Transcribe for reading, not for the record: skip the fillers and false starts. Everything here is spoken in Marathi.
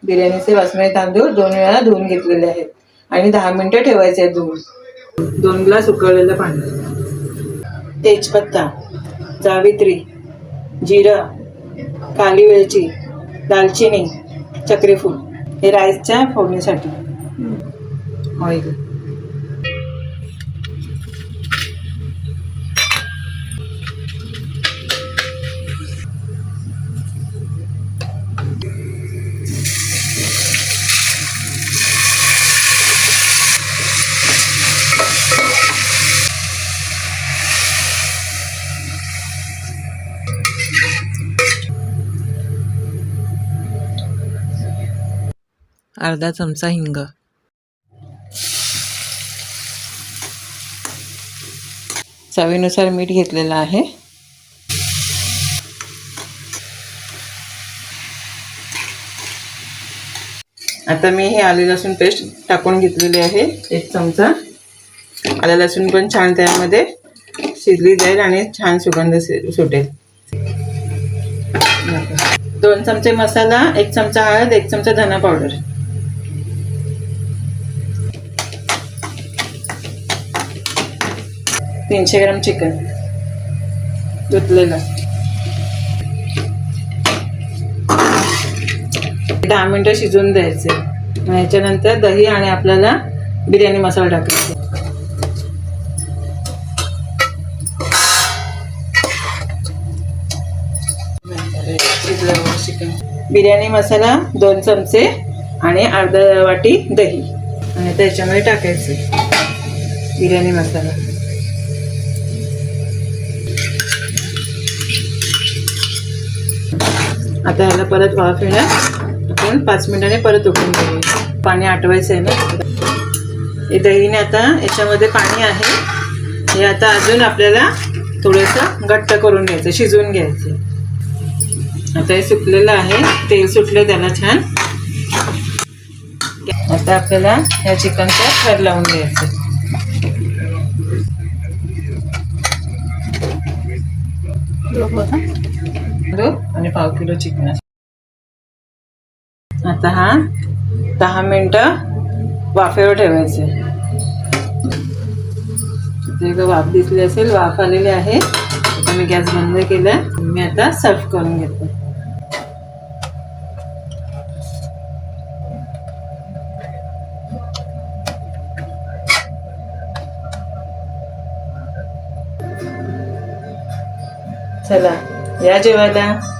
बिर्याणीचे बासमती तांदूळ 2 वेळा धुवून घेतलेले आहेत आणि 10 मिनिटं ठेवायचे आहेत धुवून. 2 ग्लास उकळलेलं पाणी, तेजपत्ता, जावित्री, जिरं, काली वेलची, दालचिनी, चक्रीफूल हे राईसच्या फोडणीसाठी. ऑइल, अर्धा चमचा हिंग, चवीनुसार मीठ घेतलेलं आहे. आता मी हे आले लसूण पेस्ट टाकून घेतलेली आहे. 1 चमचा. आलं लसूण पण छान त्यामध्ये शिजली जाईल आणि छान सुगंध सुटेल. 2 चमचे मसाला, 1 चमचा हळद, 1 चमचा धना पावडर, 300 ग्राम चिकन धुतलेलं. 10 मिनिटं शिजवून द्यायचे. ह्याच्यानंतर दही आणि आपल्याला बिर्याणी मसाला टाकायचा. बिर्याणी मसाला 2 चमचे आणि अर्धा वाटी दही आणि त्याच्यामध्ये टाकायचे बिर्याणी मसाला. आता ह्याला परत वाफ येणार आपण 5 मिनिटांनी परत उकळून घेऊया. पाणी आटवायचं आहे ना. हे दहीने आता याच्यामध्ये पाणी आहे, हे आता अजून आपल्याला थोडंसं घट्ट करून घ्यायचं, शिजवून घ्यायचं. आता हे सुकलेलं आहे, तेल सुटलं त्याला छान. आता आपल्याला या चिकनचा थर लावून घ्यायचं. आणि 1/2 किलो चिकन. आता हा 10 मिनिटं वाफेवर ठेवायचे. जे वाफ दिसली असेल, वाफ आलेली आहे. आता मी गॅस बंद केला. मी आता सर्व करून घेते. चला या जेवायला.